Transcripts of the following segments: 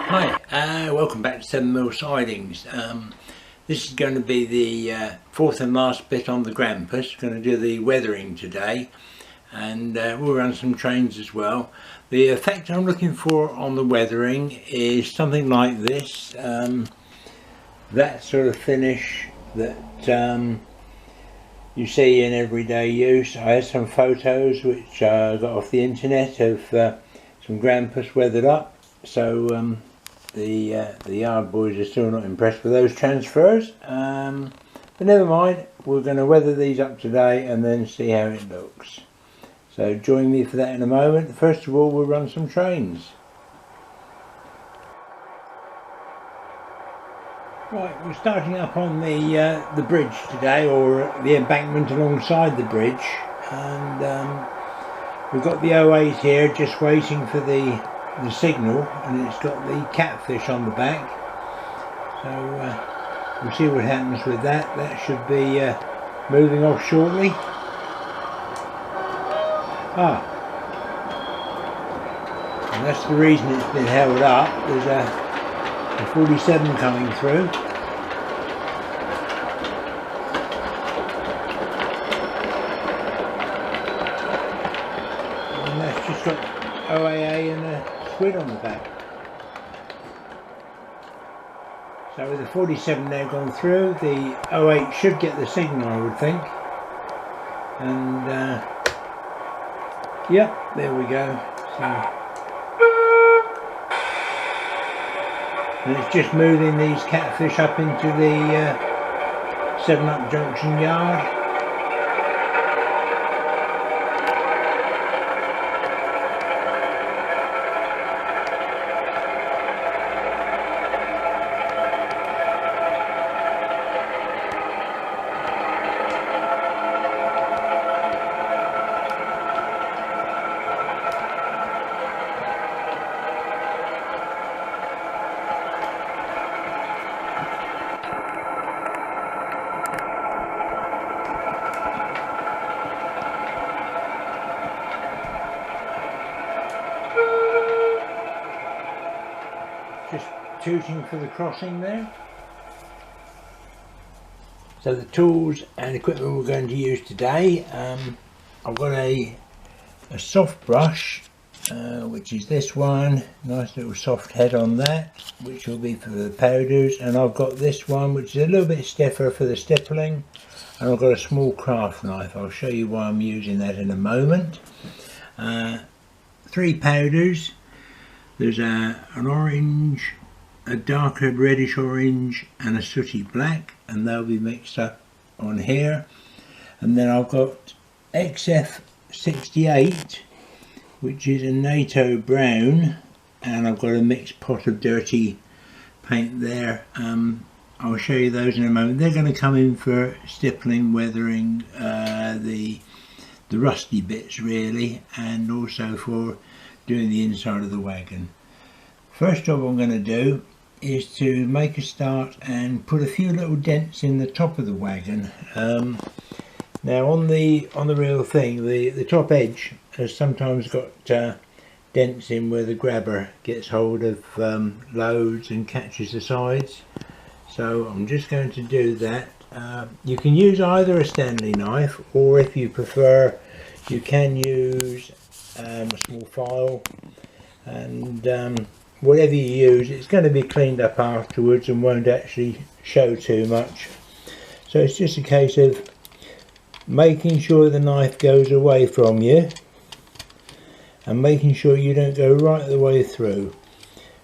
Hi, welcome back to 7mm Sidings. This is going to be the fourth and last bit on the Grampus. Going to do the weathering today, and we'll run some trains as well. The effect I'm looking for on the weathering is something like this, that sort of finish that you see in everyday use. I had some photos which I got off the internet of some Grampus weathered up, so the yard boys are still not impressed with those transfers, but never mind, we're going to weather these up today and then see how it looks. So join me for that in a moment. First of all, we'll run some trains. Right, we're starting up on the bridge today, or the embankment alongside the bridge, and we've got the 08 here just waiting for the signal, and it's got the catfish on the back, so we'll see what happens with that. That should be moving off shortly. And that's the reason it's been held up. There's a 47 coming through. And that's just got OAA and a squid on the back. So with the 47 now gone through, the 08 should get the signal, I would think. And yeah, there we go. So, and it's just moving these catfish up into the 7up junction yard. Just tooting for the crossing there. So the tools and equipment we're going to use today, I've got a soft brush, which is this one, nice little soft head on that, which will be for the powders, and I've got this one which is a little bit stiffer for the stippling, and I've got a small craft knife. I'll show you why I'm using that in a moment. 3 powders. There's an orange, a darker reddish orange, and a sooty black, and they'll be mixed up on here. And then I've got XF68, which is a NATO brown, and I've got a mixed pot of dirty paint there. I'll show you those in a moment. They're going to come in for stippling, weathering, the rusty bits really, and also for doing the inside of the wagon. First job I'm going to do is to make a start and put a few little dents in the top of the wagon. Now on the real thing, the top edge has sometimes got dents in where the grabber gets hold of loads and catches the sides. So I'm just going to do that. You can use either a Stanley knife, or if you prefer, you can use a small file, and whatever you use, it's going to be cleaned up afterwards and won't actually show too much. So it's just a case of making sure the knife goes away from you and making sure you don't go right the way through.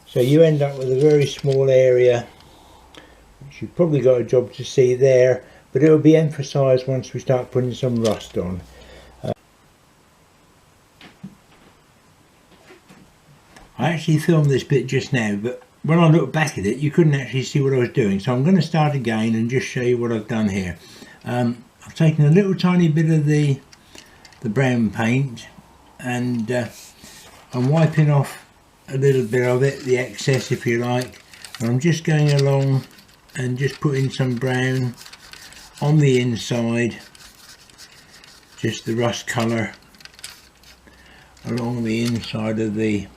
So you end up with a very small area, which you've probably got a job to see there, but it will be emphasised once we start putting some rust on. I actually filmed this bit just now, but when I look back at it you couldn't actually see what I was doing, so I'm going to start again and just show you what I've done here. I've taken a little tiny bit of the brown paint, and I'm wiping off a little bit of it, the excess if you like, and I'm just going along and just putting some brown on the inside, just the rust colour along the inside of the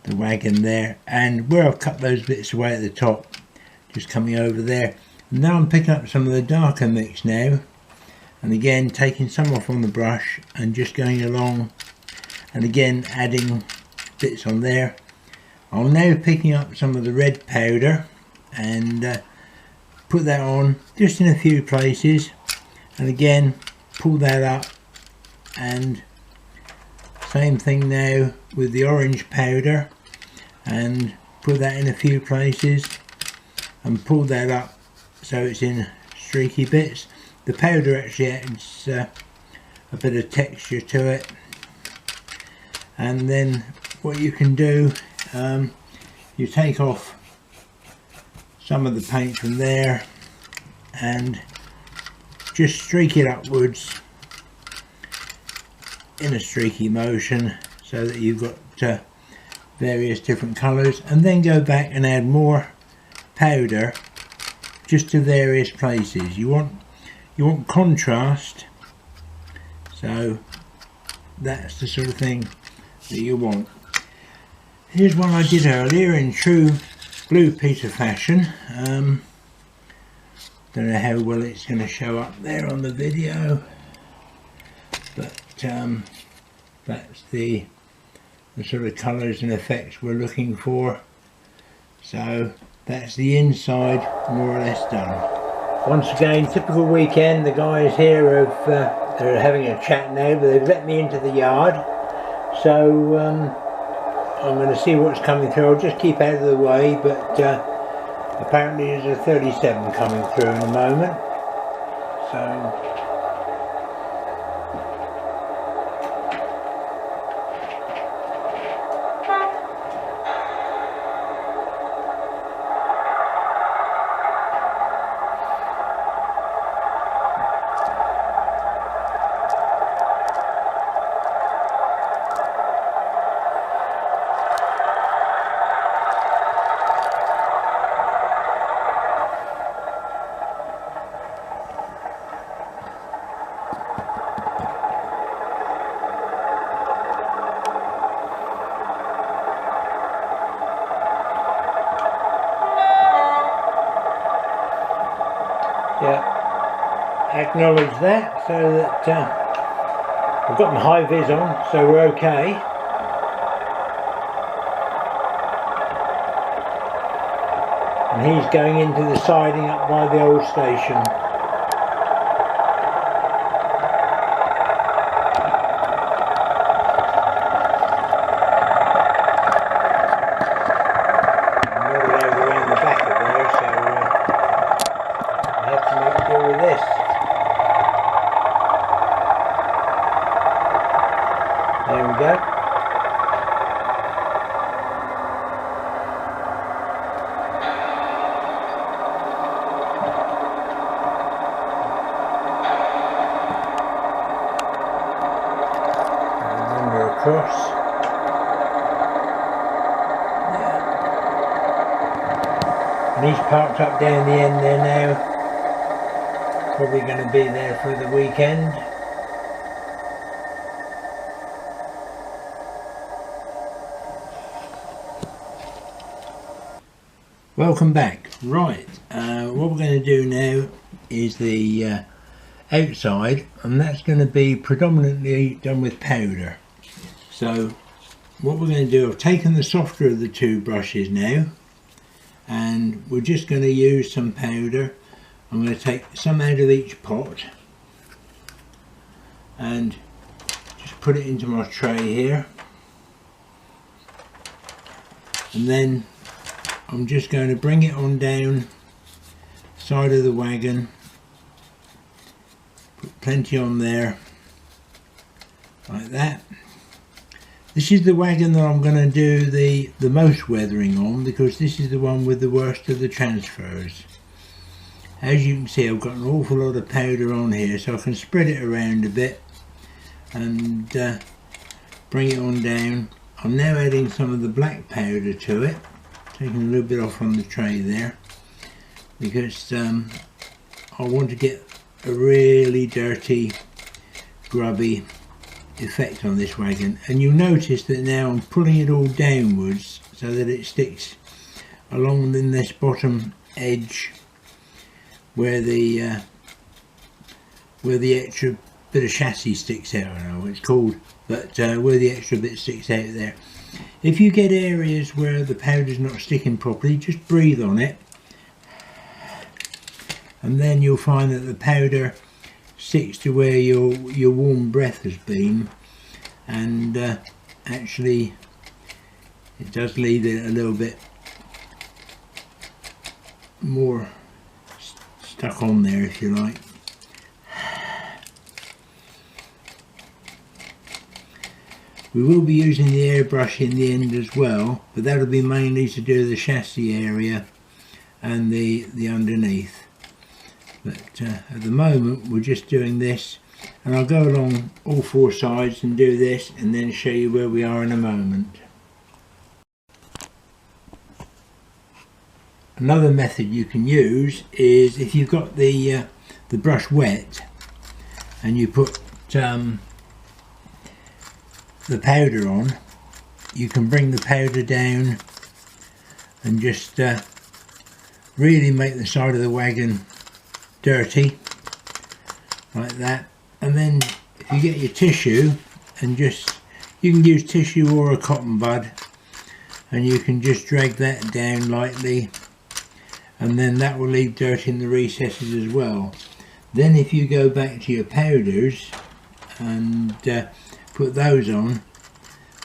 the wagon there, and where I've cut those bits away at the top, just coming over there. And now I'm picking up some of the darker mix now, and again taking some off on the brush and just going along and again adding bits on there. I'm now picking up some of the red powder and put that on just in a few places, and again pull that up, and same thing now with the orange powder, and put that in a few places and pull that up so it's in streaky bits. The powder actually adds a bit of texture to it. And then what you can do, you take off some of the paint from there and just streak it upwards in a streaky motion so that you've got various different colours, and then go back and add more powder just to various places. You want contrast, so that's the sort of thing that you want. Here's one I did earlier in true Blue Peter fashion. Don't know how well it's going to show up there on the video, but that's the sort of colours and effects we're looking for. So that's the inside more or less done. Once again, typical weekend. The guys here they're having a chat now, but they've let me into the yard, so I'm going to see what's coming through. I'll just keep out of the way, but apparently there's a 37 coming through in a moment. So acknowledge that, so that I've got my high vis on, so we're okay. And he's going into the siding up by the old station. There we go. And then we're across. Yeah. And he's parked up down the end there now. Probably going to be there for the weekend. Welcome back. Right, what we're going to do now is the outside, and that's going to be predominantly done with powder. So what we're going to do, I've taken the softer of the two brushes now, and we're just going to use some powder. I'm going to take some out of each pot and just put it into my tray here, and then I'm just going to bring it on down the side of the wagon, put plenty on there, like that. This is the wagon that I'm going to do the most weathering on, because this is the one with the worst of the transfers. As you can see, I've got an awful lot of powder on here, so I can spread it around a bit and bring it on down. I'm now adding some of the black powder to it, taking a little bit off on the tray there, because I want to get a really dirty, grubby effect on this wagon, and you'll notice that now I'm pulling it all downwards so that it sticks along in this bottom edge where the extra bit of chassis sticks out. I don't know what it's called, but where the extra bit sticks out there. If you get areas where the powder's not sticking properly, just breathe on it, and then you'll find that the powder sticks to where your warm breath has been, and actually it does leave it a little bit more stuck on there, if you like. We will be using the airbrush in the end as well, but that'll be mainly to do the chassis area and the underneath. But at the moment we're just doing this, and I'll go along all four sides and do this and then show you where we are in a moment. Another method you can use is if you've got the brush wet and you put the powder on, you can bring the powder down and just really make the side of the wagon dirty like that. And then if you get your tissue and you can use tissue or a cotton bud, and you can just drag that down lightly, and then that will leave dirt in the recesses as well. Then if you go back to your powders and put those on,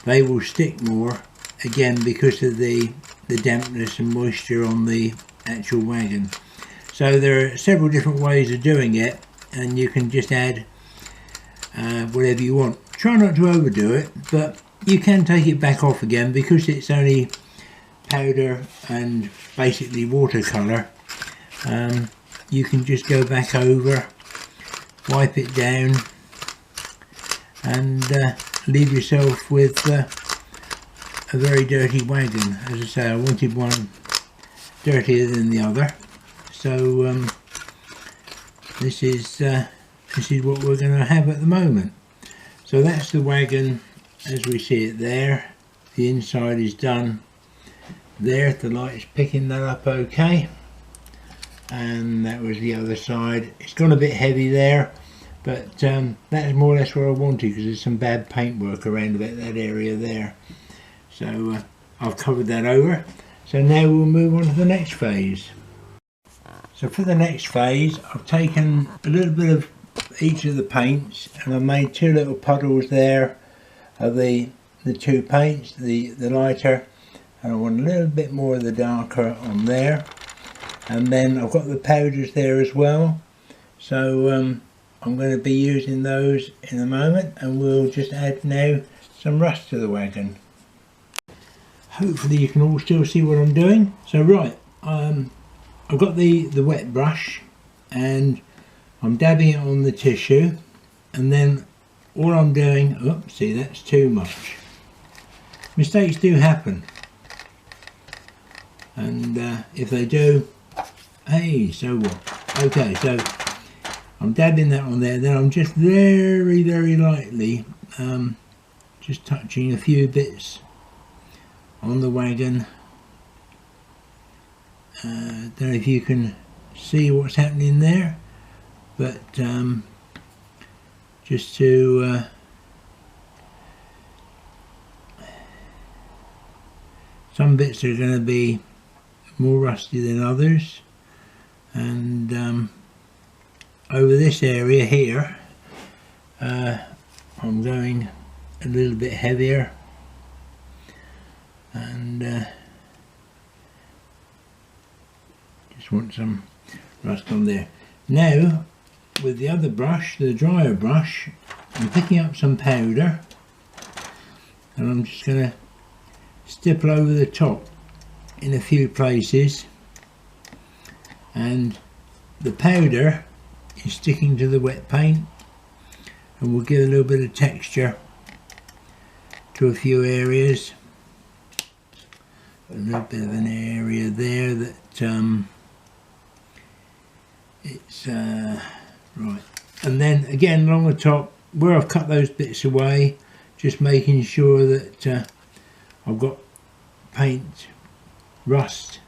they will stick more again because of the dampness and moisture on the actual wagon. So there are several different ways of doing it, and you can just add whatever you want. Try not to overdo it, but you can take it back off again because it's only powder and basically watercolour. You can just go back over, wipe it down, and leave yourself with a very dirty wagon. As I say, I wanted one dirtier than the other, so this is what we're going to have at the moment. So that's the wagon as we see it there. The inside is done there. The light is picking that up okay, and that was the other side. It's gone a bit heavy there, but that is more or less what I wanted because there's some bad paintwork around about that area there. So I've covered that over. So now we'll move on to the next phase. So for the next phase, I've taken a little bit of each of the paints and I've made two little puddles there of the two paints, the lighter, and I want a little bit more of the darker on there. And then I've got the powders there as well, so I'm going to be using those in a moment, and we'll just add now some rust to the wagon. Hopefully you can all still see what I'm doing. So right, I've got the wet brush and I'm dabbing it on the tissue, and then all I'm doing, oops, see, that's too much. Mistakes do happen, and if they do, hey, so what? Okay, so I'm dabbing that on there, then I'm just very, very lightly just touching a few bits on the wagon. Don't know if you can see what's happening there, but just to some bits are going to be more rusty than others, and over this area here I'm going a little bit heavier, and just want some rust on there. Now with the other brush, the drier brush, I'm picking up some powder and I'm just going to stipple over the top in a few places, and the powder is sticking to the wet paint and will give a little bit of texture to a few areas. A little bit of an area there that it's right, and then again along the top where I've cut those bits away, just making sure that I've got paint rust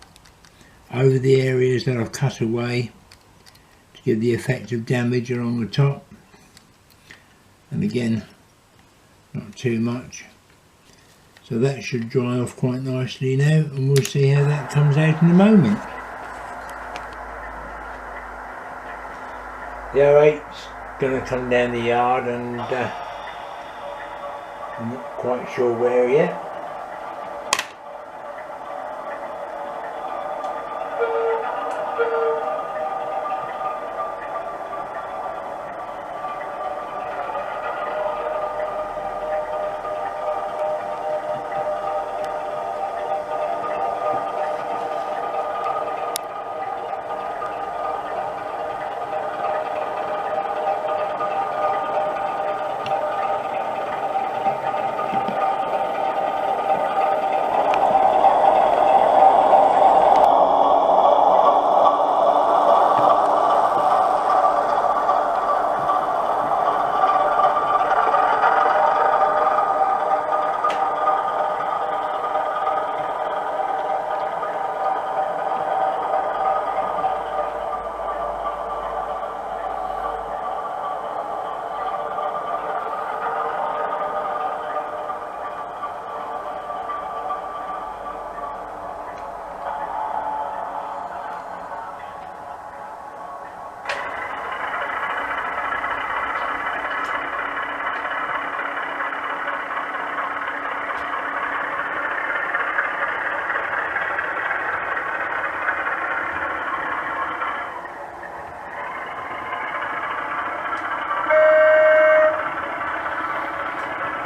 over the areas that I've cut away to give the effect of damage along the top, and again not too much. So that should dry off quite nicely now, and we'll see how that comes out in a moment. The 08's going to come down the yard, and I'm not quite sure where yet.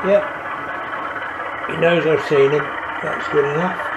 Yep, he knows I've seen him, that's good enough.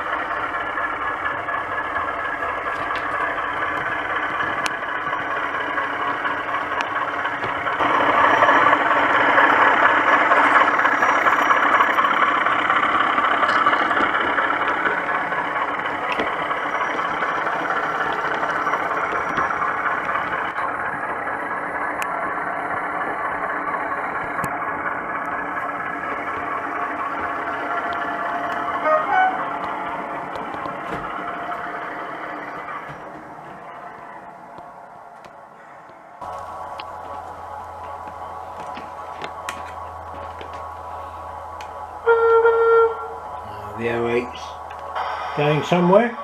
The 08's going somewhere.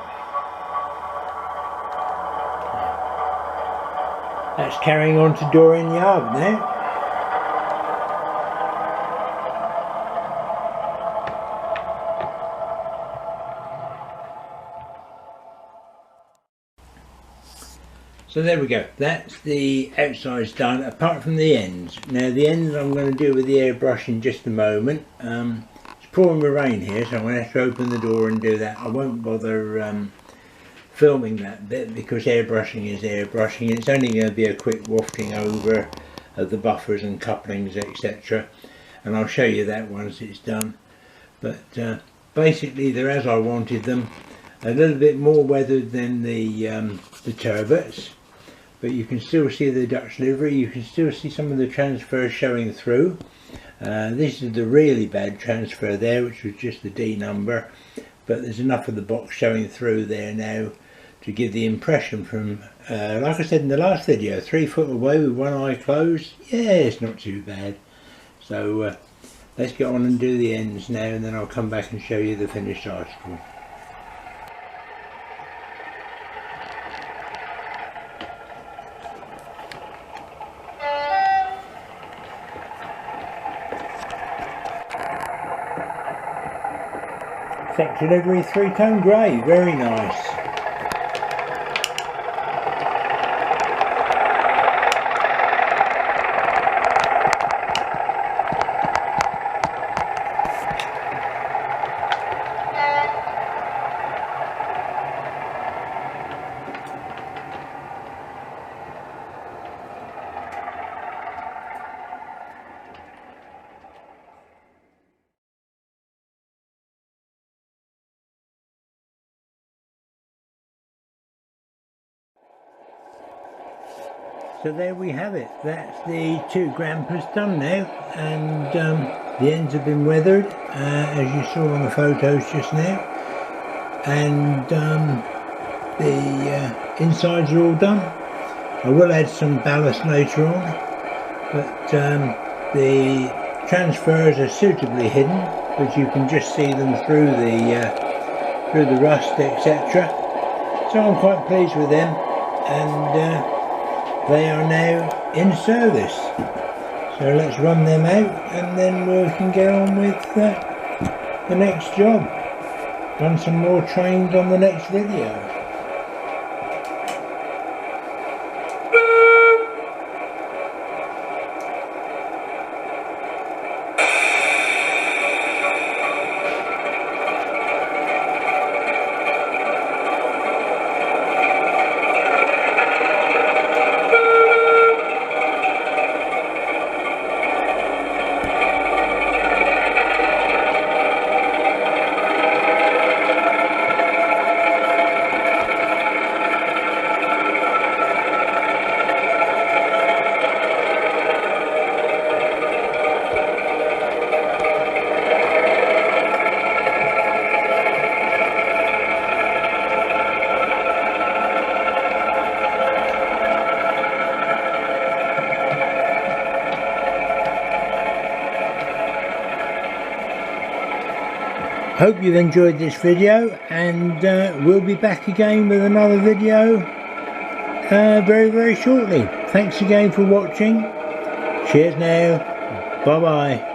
That's carrying on to Doreen Yard now. So there we go, that's the outsides done, apart from the ends. Now the ends I'm going to do with the airbrush in just a moment. It's pouring with rain here, so I'm going to have to open the door and do that. I won't bother filming that bit because airbrushing is airbrushing. It's only going to be a quick wafting over of the buffers and couplings, etc. And I'll show you that once it's done. But basically they're as I wanted them. A little bit more weathered than the turbots. But you can still see the Dutch livery, you can still see some of the transfers showing through. This is the really bad transfer there, which was just the D number, but there's enough of the box showing through there now to give the impression from, like I said in the last video, 3 foot away with one eye closed. Yeah, it's not too bad. So let's get on and do the ends now, and then I'll come back and show you the finished article. Sector livery 3-tone grey, very nice. So there we have it. That's the 2 grandpas done now, and the ends have been weathered, as you saw on the photos just now, and the insides are all done. I will add some ballast later on, but the transfers are suitably hidden, but you can just see them through the rust, etc. So I'm quite pleased with them, and they are now in service. So let's run them out, and then we can get on with the next job. Run some more trains on the next video. Hope you've enjoyed this video, and we'll be back again with another video very shortly. Thanks again for watching. Cheers now. Bye bye.